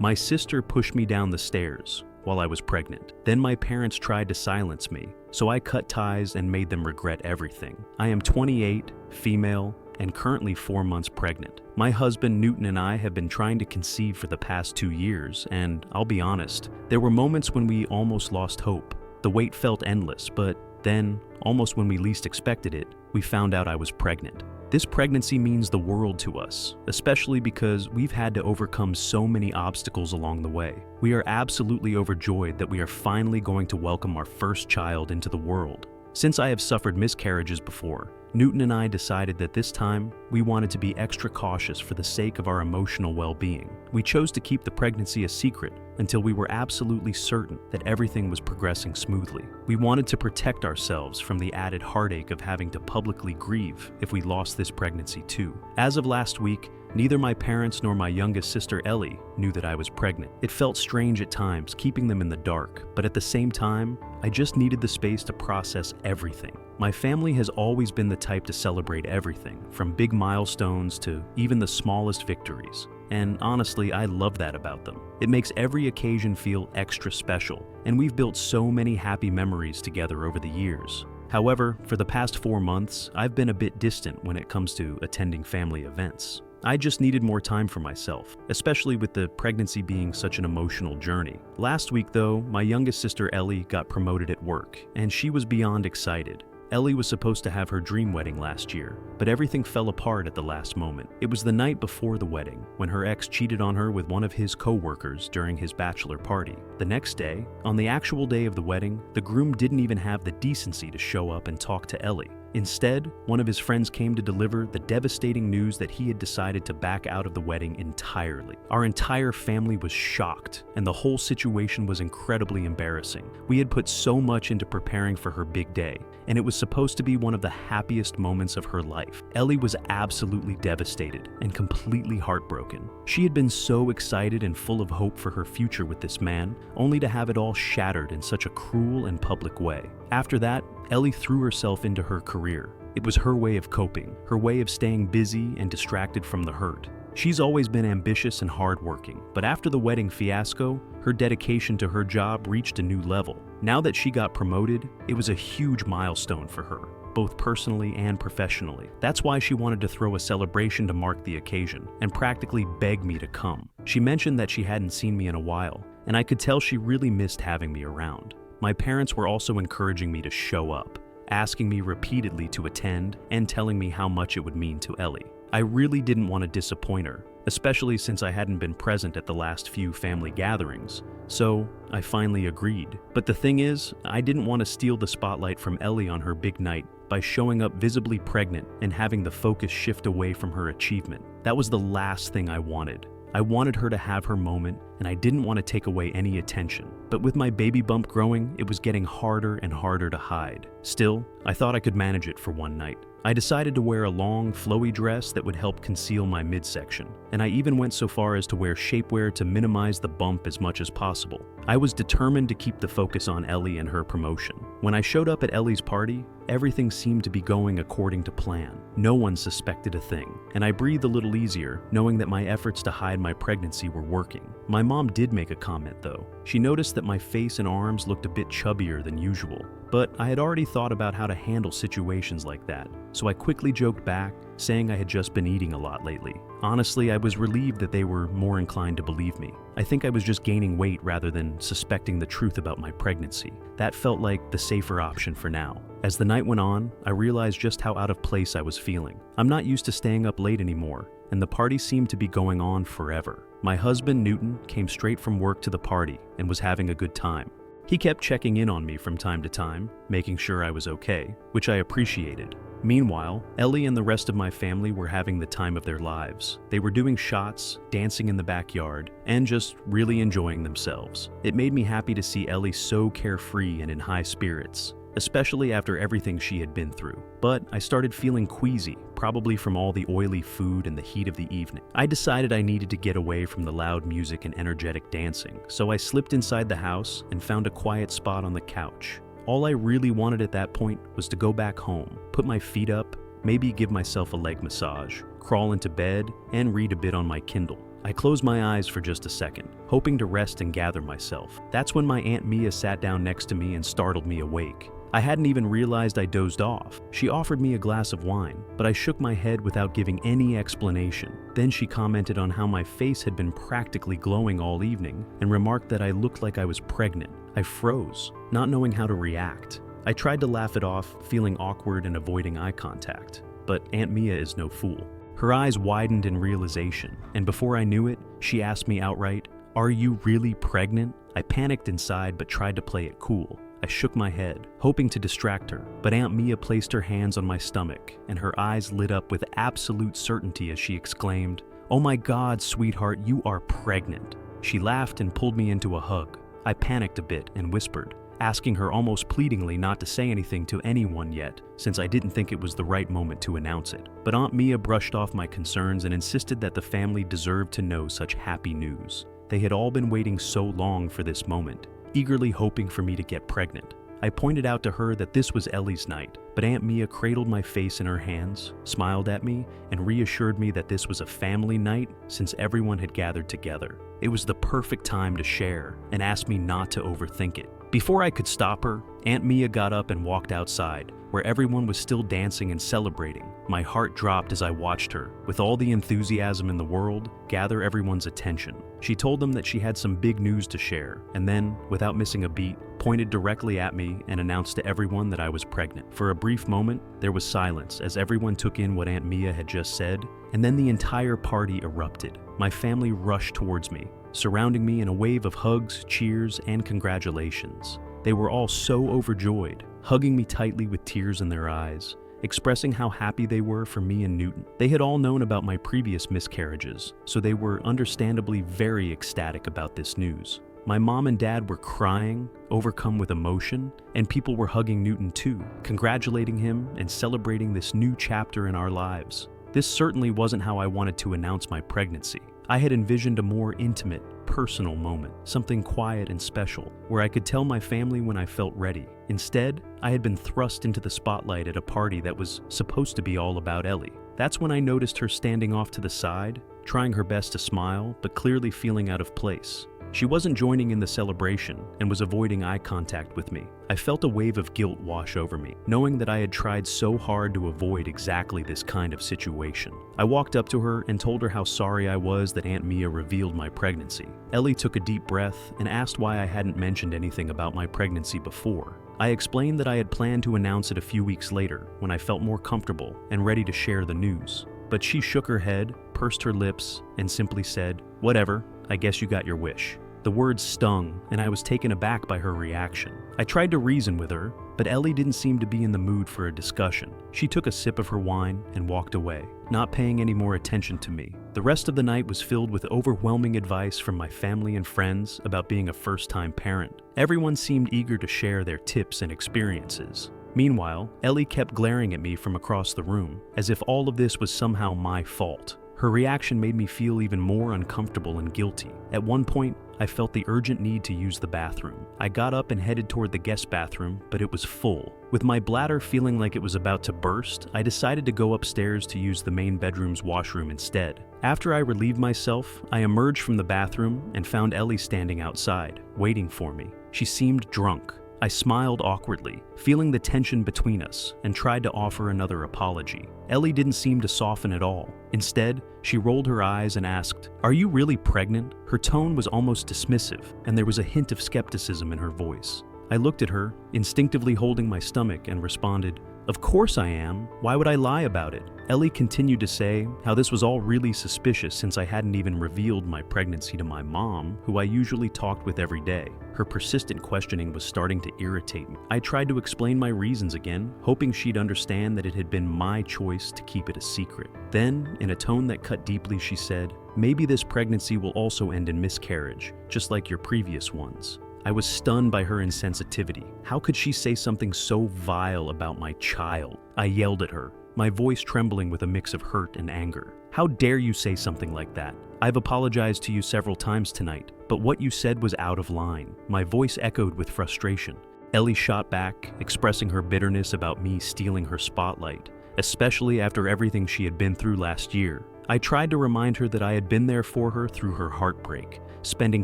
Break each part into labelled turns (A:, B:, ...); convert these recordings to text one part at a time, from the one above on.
A: My sister pushed me down the stairs while I was pregnant. Then my parents tried to silence me, so I cut ties and made them regret everything. I am 28, female, and currently 4 months pregnant. My husband Newton and I have been trying to conceive for the past 2 years, and I'll be honest, there were moments when we almost lost hope. The wait felt endless, but then, almost when we least expected it, we found out I was pregnant. This pregnancy means the world to us, especially because we've had to overcome so many obstacles along the way. We are absolutely overjoyed that we are finally going to welcome our first child into the world. Since I have suffered miscarriages before, Newton and I decided that this time we wanted to be extra cautious for the sake of our emotional well-being. We chose to keep the pregnancy a secret until we were absolutely certain that everything was progressing smoothly. We wanted to protect ourselves from the added heartache of having to publicly grieve if we lost this pregnancy too. As of last week, neither my parents nor my youngest sister Ellie knew that I was pregnant. It felt strange at times keeping them in the dark, but at the same time, I just needed the space to process everything. My family has always been the type to celebrate everything, from big milestones to even the smallest victories. And honestly, I love that about them. It makes every occasion feel extra special, and we've built so many happy memories together over the years. However, for the past 4 months, I've been a bit distant when it comes to attending family events. I just needed more time for myself, especially with the pregnancy being such an emotional journey. Last week though, my youngest sister Ellie got promoted at work, and she was beyond excited. Ellie was supposed to have her dream wedding last year, but everything fell apart at the last moment. It was the night before the wedding, when her ex cheated on her with one of his co-workers during his bachelor party. The next day, on the actual day of the wedding, the groom didn't even have the decency to show up and talk to Ellie. Instead, one of his friends came to deliver the devastating news that he had decided to back out of the wedding entirely. Our entire family was shocked, and the whole situation was incredibly embarrassing. We had put so much into preparing for her big day, and it was supposed to be one of the happiest moments of her life. Ellie was absolutely devastated and completely heartbroken. She had been so excited and full of hope for her future with this man, only to have it all shattered in such a cruel and public way. After that, Ellie threw herself into her career. It was her way of coping, her way of staying busy and distracted from the hurt. She's always been ambitious and hardworking, but after the wedding fiasco, her dedication to her job reached a new level. Now that she got promoted, it was a huge milestone for her, both personally and professionally. That's why she wanted to throw a celebration to mark the occasion, and practically beg me to come. She mentioned that she hadn't seen me in a while, and I could tell she really missed having me around. My parents were also encouraging me to show up, asking me repeatedly to attend and telling me how much it would mean to Ellie. I really didn't want to disappoint her, especially since I hadn't been present at the last few family gatherings, so I finally agreed. But the thing is, I didn't want to steal the spotlight from Ellie on her big night by showing up visibly pregnant and having the focus shift away from her achievement. That was the last thing I wanted. I wanted her to have her moment, and I didn't want to take away any attention. But with my baby bump growing, it was getting harder and harder to hide. Still, I thought I could manage it for one night. I decided to wear a long, flowy dress that would help conceal my midsection, and I even went so far as to wear shapewear to minimize the bump as much as possible. I was determined to keep the focus on Ellie and her promotion. When I showed up at Ellie's party, everything seemed to be going according to plan. No one suspected a thing, and I breathed a little easier, knowing that my efforts to hide my pregnancy were working. My mom did make a comment though. She noticed that my face and arms looked a bit chubbier than usual, but I had already thought about how to handle situations like that, so I quickly joked back, saying I had just been eating a lot lately. Honestly, I was relieved that they were more inclined to believe me. I think I was just gaining weight rather than suspecting the truth about my pregnancy. That felt like the safer option for now. As the night went on, I realized just how out of place I was feeling. I'm not used to staying up late anymore, and the party seemed to be going on forever. My husband, Newton, came straight from work to the party and was having a good time. He kept checking in on me from time to time, making sure I was okay, which I appreciated. Meanwhile, Ellie and the rest of my family were having the time of their lives. They were doing shots, dancing in the backyard, and just really enjoying themselves. It made me happy to see Ellie so carefree and in high spirits, especially after everything she had been through. But I started feeling queasy, probably from all the oily food and the heat of the evening. I decided I needed to get away from the loud music and energetic dancing, so I slipped inside the house and found a quiet spot on the couch. All I really wanted at that point was to go back home, put my feet up, maybe give myself a leg massage, crawl into bed, and read a bit on my Kindle. I closed my eyes for just a second, hoping to rest and gather myself. That's when my Aunt Mia sat down next to me and startled me awake. I hadn't even realized I dozed off. She offered me a glass of wine, but I shook my head without giving any explanation. Then she commented on how my face had been practically glowing all evening and remarked that I looked like I was pregnant. I froze, not knowing how to react. I tried to laugh it off, feeling awkward and avoiding eye contact. But Aunt Mia is no fool. Her eyes widened in realization, and before I knew it, she asked me outright, "Are you really pregnant?" I panicked inside but tried to play it cool. I shook my head, hoping to distract her, but Aunt Mia placed her hands on my stomach, and her eyes lit up with absolute certainty as she exclaimed, "Oh my God, sweetheart, you are pregnant." She laughed and pulled me into a hug. I panicked a bit and whispered, asking her almost pleadingly not to say anything to anyone yet, since I didn't think it was the right moment to announce it. But Aunt Mia brushed off my concerns and insisted that the family deserved to know such happy news. They had all been waiting so long for this moment, eagerly hoping for me to get pregnant. I pointed out to her that this was Ellie's night, but Aunt Mia cradled my face in her hands, smiled at me, and reassured me that this was a family night since everyone had gathered together. It was the perfect time to share and asked me not to overthink it. Before I could stop her, Aunt Mia got up and walked outside, where everyone was still dancing and celebrating. My heart dropped as I watched her, with all the enthusiasm in the world, gather everyone's attention. She told them that she had some big news to share, and then, without missing a beat, pointed directly at me and announced to everyone that I was pregnant. For a brief moment, there was silence as everyone took in what Aunt Mia had just said, and then the entire party erupted. My family rushed towards me, surrounding me in a wave of hugs, cheers, and congratulations. They were all so overjoyed, hugging me tightly with tears in their eyes, expressing how happy they were for me and Newton. They had all known about my previous miscarriages, so they were understandably very ecstatic about this news. My mom and dad were crying, overcome with emotion, and people were hugging Newton too, congratulating him and celebrating this new chapter in our lives. This certainly wasn't how I wanted to announce my pregnancy. I had envisioned a more intimate, personal moment, something quiet and special, where I could tell my family when I felt ready. Instead, I had been thrust into the spotlight at a party that was supposed to be all about Ellie. That's when I noticed her standing off to the side, trying her best to smile, but clearly feeling out of place. She wasn't joining in the celebration and was avoiding eye contact with me. I felt a wave of guilt wash over me, knowing that I had tried so hard to avoid exactly this kind of situation. I walked up to her and told her how sorry I was that Aunt Mia revealed my pregnancy. Ellie took a deep breath and asked why I hadn't mentioned anything about my pregnancy before. I explained that I had planned to announce it a few weeks later when I felt more comfortable and ready to share the news. But she shook her head, pursed her lips, and simply said, "Whatever, I guess you got your wish." The words stung, and I was taken aback by her reaction. I tried to reason with her, but Ellie didn't seem to be in the mood for a discussion. She took a sip of her wine and walked away, not paying any more attention to me. The rest of the night was filled with overwhelming advice from my family and friends about being a first-time parent. Everyone seemed eager to share their tips and experiences. Meanwhile, Ellie kept glaring at me from across the room, as if all of this was somehow my fault. Her reaction made me feel even more uncomfortable and guilty. At one point, I felt the urgent need to use the bathroom. I got up and headed toward the guest bathroom, but it was full. With my bladder feeling like it was about to burst, I decided to go upstairs to use the main bedroom's washroom instead. After I relieved myself, I emerged from the bathroom and found Ellie standing outside, waiting for me. She seemed drunk. I smiled awkwardly, feeling the tension between us, and tried to offer another apology. Ellie didn't seem to soften at all. Instead, she rolled her eyes and asked, "Are you really pregnant?" Her tone was almost dismissive, and there was a hint of skepticism in her voice. I looked at her, instinctively holding my stomach, and responded, "Of course I am. Why would I lie about it?" Ellie continued to say how this was all really suspicious since I hadn't even revealed my pregnancy to my mom, who I usually talked with every day. Her persistent questioning was starting to irritate me. I tried to explain my reasons again, hoping she'd understand that it had been my choice to keep it a secret. Then, in a tone that cut deeply, she said, "Maybe this pregnancy will also end in miscarriage, just like your previous ones." I was stunned by her insensitivity. How could she say something so vile about my child? I yelled at her, my voice trembling with a mix of hurt and anger. "How dare you say something like that? I've apologized to you several times tonight, but what you said was out of line." My voice echoed with frustration. Ellie shot back, expressing her bitterness about me stealing her spotlight, especially after everything she had been through last year. I tried to remind her that I had been there for her through her heartbreak, spending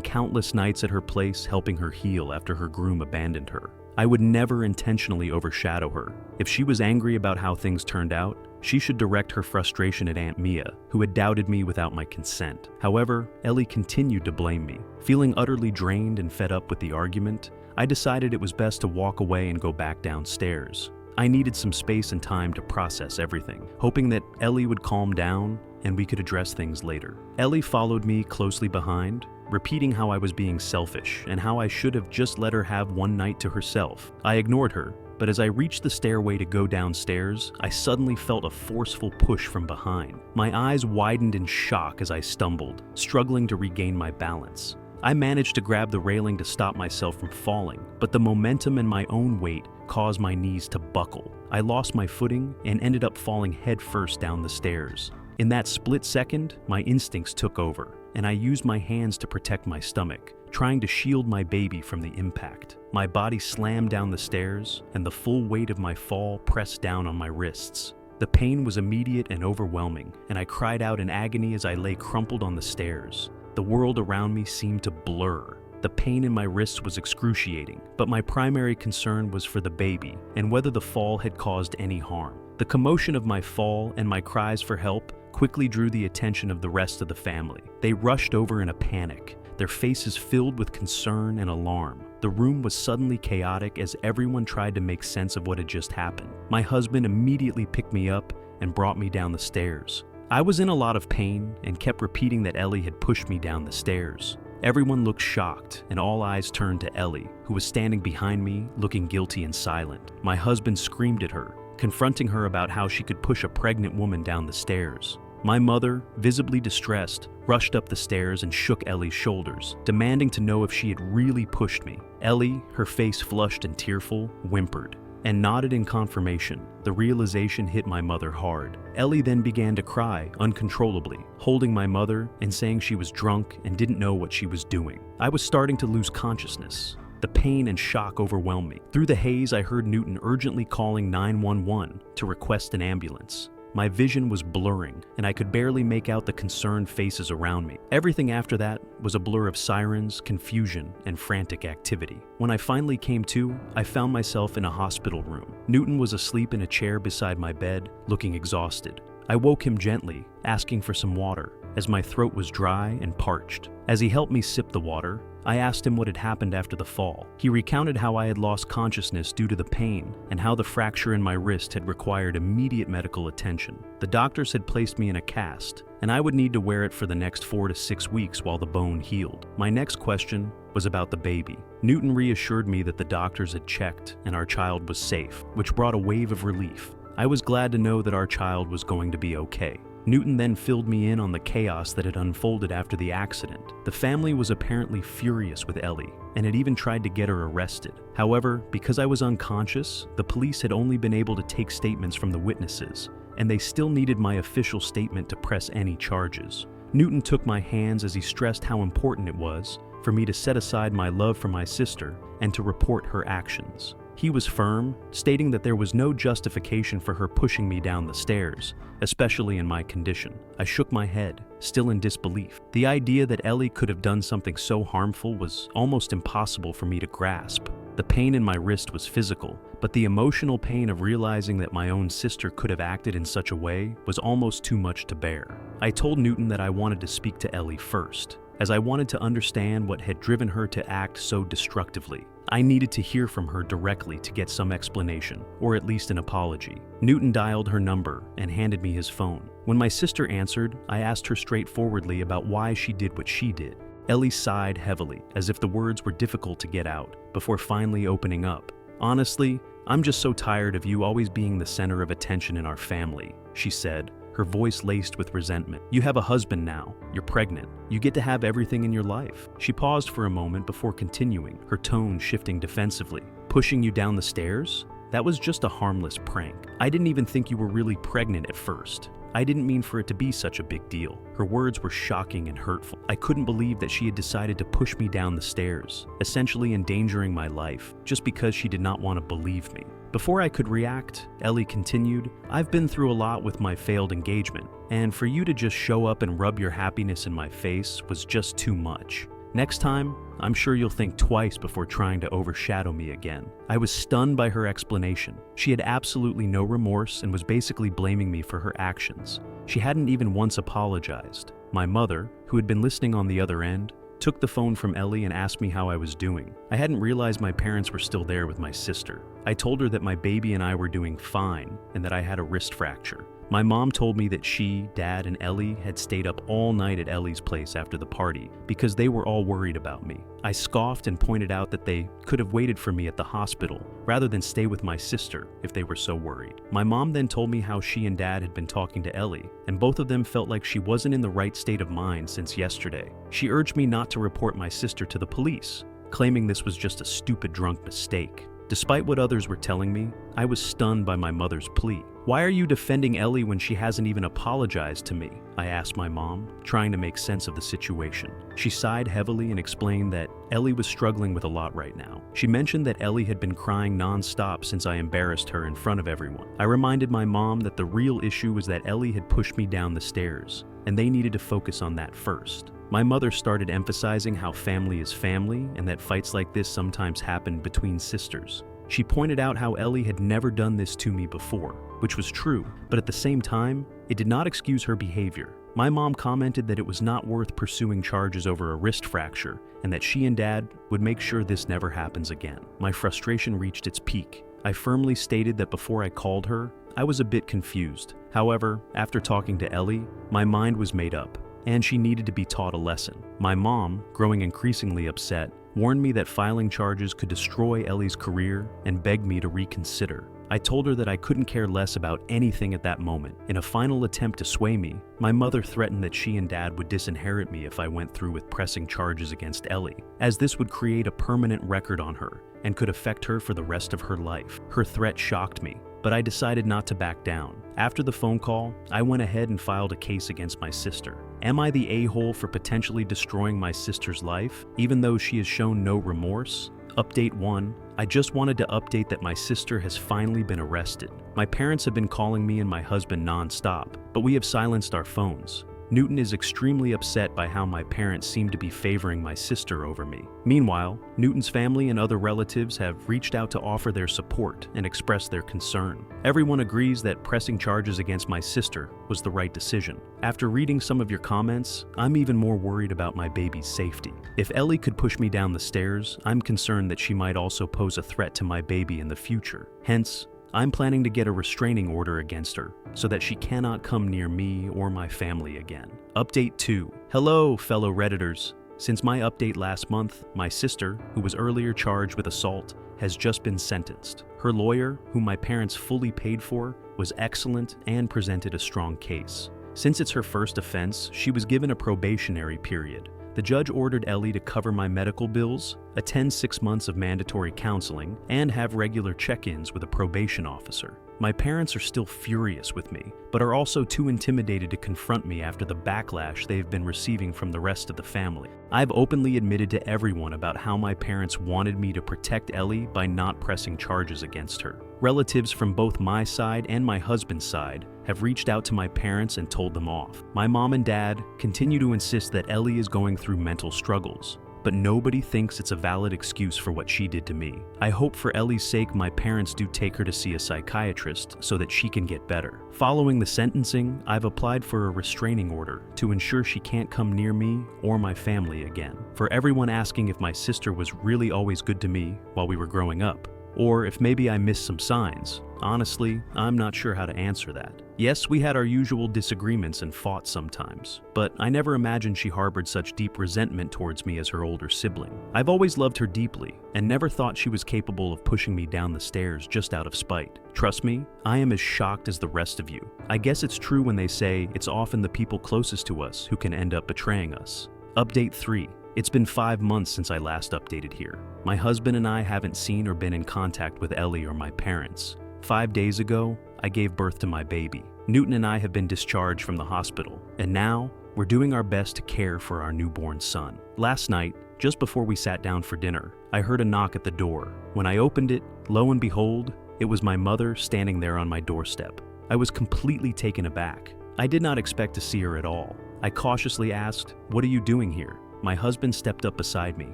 A: countless nights at her place helping her heal after her groom abandoned her. I would never intentionally overshadow her. If she was angry about how things turned out, she should direct her frustration at Aunt Mia, who had doubted me without my consent. However, Ellie continued to blame me. Feeling utterly drained and fed up with the argument, I decided it was best to walk away and go back downstairs. I needed some space and time to process everything, hoping that Ellie would calm down and we could address things later. Ellie followed me closely behind, repeating how I was being selfish and how I should have just let her have one night to herself. I ignored her, but as I reached the stairway to go downstairs, I suddenly felt a forceful push from behind. My eyes widened in shock as I stumbled, struggling to regain my balance. I managed to grab the railing to stop myself from falling, but the momentum and my own weight caused my knees to buckle. I lost my footing and ended up falling headfirst down the stairs. In that split second, my instincts took over, and I used my hands to protect my stomach, trying to shield my baby from the impact. My body slammed down the stairs, and the full weight of my fall pressed down on my wrists. The pain was immediate and overwhelming, and I cried out in agony as I lay crumpled on the stairs. The world around me seemed to blur. The pain in my wrists was excruciating, but my primary concern was for the baby and whether the fall had caused any harm. The commotion of my fall and my cries for help quickly drew the attention of the rest of the family. They rushed over in a panic, their faces filled with concern and alarm. The room was suddenly chaotic as everyone tried to make sense of what had just happened. My husband immediately picked me up and brought me down the stairs. I was in a lot of pain and kept repeating that Ellie had pushed me down the stairs. Everyone looked shocked, and all eyes turned to Ellie, who was standing behind me, looking guilty and silent. My husband screamed at her, confronting her about how she could push a pregnant woman down the stairs. My mother, visibly distressed, rushed up the stairs and shook Ellie's shoulders, demanding to know if she had really pushed me. Ellie, her face flushed and tearful, whimpered and nodded in confirmation. The realization hit my mother hard. Ellie then began to cry uncontrollably, holding my mother and saying she was drunk and didn't know what she was doing. I was starting to lose consciousness. The pain and shock overwhelmed me. Through the haze, I heard Newton urgently calling 911 to request an ambulance. My vision was blurring, and I could barely make out the concerned faces around me. Everything after that was a blur of sirens, confusion, and frantic activity. When I finally came to, I found myself in a hospital room. Newton was asleep in a chair beside my bed, looking exhausted. I woke him gently, asking for some water, as my throat was dry and parched. As he helped me sip the water, I asked him what had happened after the fall. He recounted how I had lost consciousness due to the pain and how the fracture in my wrist had required immediate medical attention. The doctors had placed me in a cast, and I would need to wear it for the next 4 to 6 weeks while the bone healed. My next question was about the baby. Newton reassured me that the doctors had checked and our child was safe, which brought a wave of relief. I was glad to know that our child was going to be okay. Newton then filled me in on the chaos that had unfolded after the accident. The family was apparently furious with Ellie and had even tried to get her arrested. However, because I was unconscious, the police had only been able to take statements from the witnesses, and they still needed my official statement to press any charges. Newton took my hands as he stressed how important it was for me to set aside my love for my sister and to report her actions. He was firm, stating that there was no justification for her pushing me down the stairs, especially in my condition. I shook my head, still in disbelief. The idea that Ellie could have done something so harmful was almost impossible for me to grasp. The pain in my wrist was physical, but the emotional pain of realizing that my own sister could have acted in such a way was almost too much to bear. I told Newton that I wanted to speak to Ellie first, as I wanted to understand what had driven her to act so destructively. I needed to hear from her directly to get some explanation, or at least an apology. Newton dialed her number and handed me his phone. When my sister answered, I asked her straightforwardly about why she did what she did. Ellie sighed heavily, as if the words were difficult to get out, before finally opening up. "Honestly, I'm just so tired of you always being the center of attention in our family," she said, her voice laced with resentment. "You have a husband now, you're pregnant, you get to have everything in your life." She paused for a moment before continuing, her tone shifting defensively. "Pushing you down the stairs? That was just a harmless prank. I didn't even think you were really pregnant at first. I didn't mean for it to be such a big deal." Her words were shocking and hurtful. I couldn't believe that she had decided to push me down the stairs, essentially endangering my life, just because she did not want to believe me. Before I could react, Ellie continued, "I've been through a lot with my failed engagement, and for you to just show up and rub your happiness in my face was just too much. Next time, I'm sure you'll think twice before trying to overshadow me again." I was stunned by her explanation. She had absolutely no remorse and was basically blaming me for her actions. She hadn't even once apologized. My mother, who had been listening on the other end, took the phone from Ellie and asked me how I was doing. I hadn't realized my parents were still there with my sister. I told her that my baby and I were doing fine and that I had a wrist fracture. My mom told me that she, Dad, and Ellie had stayed up all night at Ellie's place after the party because they were all worried about me. I scoffed and pointed out that they could have waited for me at the hospital rather than stay with my sister if they were so worried. My mom then told me how she and Dad had been talking to Ellie, and both of them felt like she wasn't in the right state of mind since yesterday. She urged me not to report my sister to the police, claiming this was just a stupid drunk mistake. Despite what others were telling me, I was stunned by my mother's plea. "Why are you defending Ellie when she hasn't even apologized to me?" I asked my mom, trying to make sense of the situation. She sighed heavily and explained that Ellie was struggling with a lot right now. She mentioned that Ellie had been crying non-stop since I embarrassed her in front of everyone. I reminded my mom that the real issue was that Ellie had pushed me down the stairs, and they needed to focus on that first. My mother started emphasizing how family is family and that fights like this sometimes happen between sisters. She pointed out how Ellie had never done this to me before, which was true, but at the same time, it did not excuse her behavior. My mom commented that it was not worth pursuing charges over a wrist fracture and that she and Dad would make sure this never happens again. My frustration reached its peak. I firmly stated that before I called her, I was a bit confused. However, after talking to Ellie, my mind was made up, and she needed to be taught a lesson. My mom, growing increasingly upset, warned me that filing charges could destroy Ellie's career and begged me to reconsider. I told her that I couldn't care less about anything at that moment. In a final attempt to sway me, my mother threatened that she and Dad would disinherit me if I went through with pressing charges against Ellie, as this would create a permanent record on her and could affect her for the rest of her life. Her threat shocked me, but I decided not to back down. After the phone call, I went ahead and filed a case against my sister. Am I the a-hole for potentially destroying my sister's life, even though she has shown no remorse? Update 1. I just wanted to update that my sister has finally been arrested. My parents have been calling me and my husband non-stop, but we have silenced our phones. Newton is extremely upset by how my parents seem to be favoring my sister over me. Meanwhile, Newton's family and other relatives have reached out to offer their support and express their concern. Everyone agrees that pressing charges against my sister was the right decision. After reading some of your comments, I'm even more worried about my baby's safety. If Ellie could push me down the stairs, I'm concerned that she might also pose a threat to my baby in the future. Hence, I'm planning to get a restraining order against her so that she cannot come near me or my family again. Update 2. Hello, fellow Redditors. Since my update last month, my sister, who was earlier charged with assault, has just been sentenced. Her lawyer, whom my parents fully paid for, was excellent and presented a strong case. Since it's her first offense, she was given a probationary period. The judge ordered Ellie to cover my medical bills, attend 6 months of mandatory counseling, and have regular check-ins with a probation officer. My parents are still furious with me, but are also too intimidated to confront me after the backlash they've been receiving from the rest of the family. I've openly admitted to everyone about how my parents wanted me to protect Ellie by not pressing charges against her. Relatives from both my side and my husband's side have reached out to my parents and told them off. My mom and dad continue to insist that Ellie is going through mental struggles, but nobody thinks it's a valid excuse for what she did to me. I hope for Ellie's sake my parents do take her to see a psychiatrist so that she can get better. Following the sentencing, I've applied for a restraining order to ensure she can't come near me or my family again. For everyone asking if my sister was really always good to me while we were growing up, or if maybe I missed some signs, honestly, I'm not sure how to answer that. Yes, we had our usual disagreements and fought sometimes, but I never imagined she harbored such deep resentment towards me as her older sibling. I've always loved her deeply and never thought she was capable of pushing me down the stairs just out of spite. Trust me, I am as shocked as the rest of you. I guess it's true when they say it's often the people closest to us who can end up betraying us. Update 3. It's been 5 months since I last updated here. My husband and I haven't seen or been in contact with Ellie or my parents. 5 days ago, I gave birth to my baby. Newton and I have been discharged from the hospital, and now we're doing our best to care for our newborn son. Last night, just before we sat down for dinner, I heard a knock at the door. When I opened it, lo and behold, It was my mother standing there on my doorstep. I was completely taken aback. I did not expect to see her at all. I cautiously asked, "What are you doing here?" My husband stepped up beside me,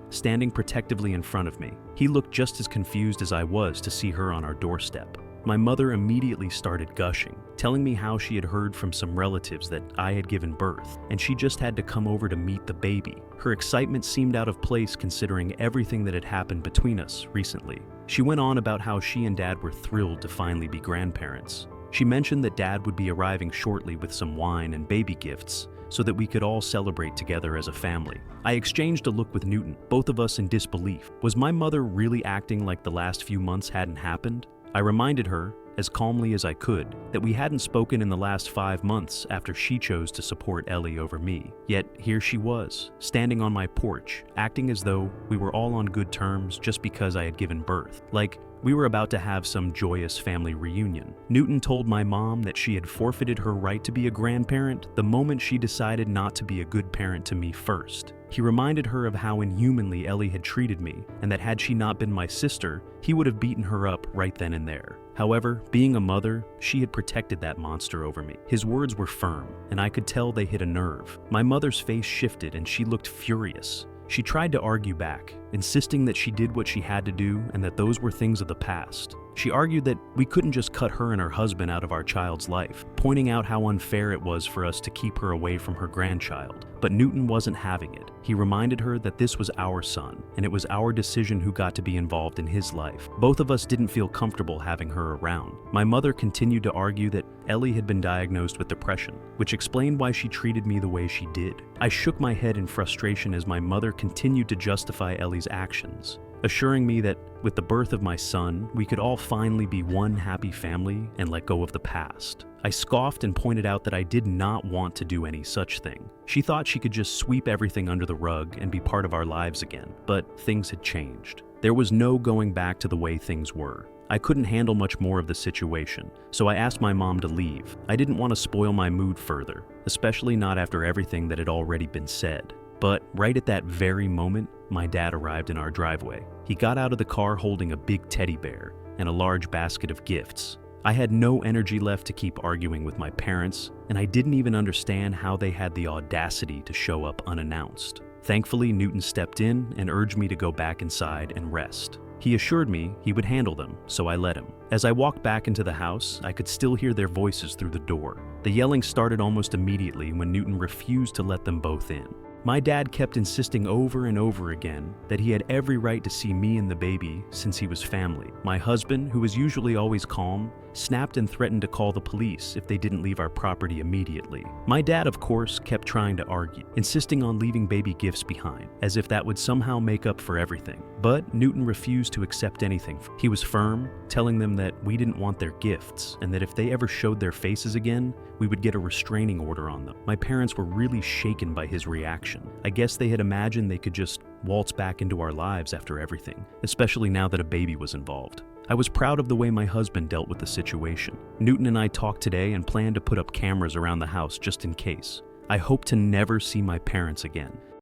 A: standing protectively in front of me. He looked just as confused as I was to see her on our doorstep. My mother immediately started gushing, telling me how she had heard from some relatives that I had given birth, and she just had to come over to meet the baby. Her excitement seemed out of place considering everything that had happened between us recently. She went on about how she and Dad were thrilled to finally be grandparents. She mentioned that Dad would be arriving shortly with some wine and baby gifts, so that we could all celebrate together as a family. I exchanged a look with Newton, both of us in disbelief. Was my mother really acting like the last few months hadn't happened? I reminded her, as calmly as I could, that we hadn't spoken in the last 5 months after she chose to support Ellie over me. Yet here she was, standing on my porch, acting as though we were all on good terms just because I had given birth. Like we were about to have some joyous family reunion. Newton told my mom that she had forfeited her right to be a grandparent the moment she decided not to be a good parent to me first. He reminded her of how inhumanly Ellie had treated me, and that had she not been my sister, he would have beaten her up right then and there. However, being a mother, she had protected that monster over me. His words were firm, and I could tell they hit a nerve. My mother's face shifted and she looked furious. She tried to argue back, insisting that she did what she had to do and that those were things of the past. She argued that we couldn't just cut her and her husband out of our child's life, pointing out how unfair it was for us to keep her away from her grandchild. But Newton wasn't having it. He reminded her that this was our son, and it was our decision who got to be involved in his life. Both of us didn't feel comfortable having her around. My mother continued to argue that Ellie had been diagnosed with depression, which explained why she treated me the way she did. I shook my head in frustration as my mother continued to justify Ellie's actions, assuring me that with the birth of my son, we could all finally be one happy family and let go of the past. I scoffed and pointed out that I did not want to do any such thing. She thought she could just sweep everything under the rug and be part of our lives again, but things had changed. There was no going back to the way things were. I couldn't handle much more of the situation, so I asked my mom to leave. I didn't want to spoil my mood further, especially not after everything that had already been said. But right at that very moment, my dad arrived in our driveway. He got out of the car holding a big teddy bear and a large basket of gifts. I had no energy left to keep arguing with my parents, and I didn't even understand how they had the audacity to show up unannounced. Thankfully, Newton stepped in and urged me to go back inside and rest. He assured me he would handle them, so I let him. As I walked back into the house, I could still hear their voices through the door. The yelling started almost immediately when Newton refused to let them both in. My dad kept insisting over and over again that he had every right to see me and the baby since he was family. My husband, who was usually always calm, snapped and threatened to call the police if they didn't leave our property immediately. My dad, of course, kept trying to argue, insisting on leaving baby gifts behind, as if that would somehow make up for everything. But Newton refused to accept anything. He was firm, telling them that we didn't want their gifts, and that if they ever showed their faces again, we would get a restraining order on them. My parents were really shaken by his reaction. I guess they had imagined they could just waltz back into our lives after everything, especially now that a baby was involved. I was proud of the way my husband dealt with the situation. Newton and I talked today and plan to put up cameras around the house just in case. I hope to never see my parents again.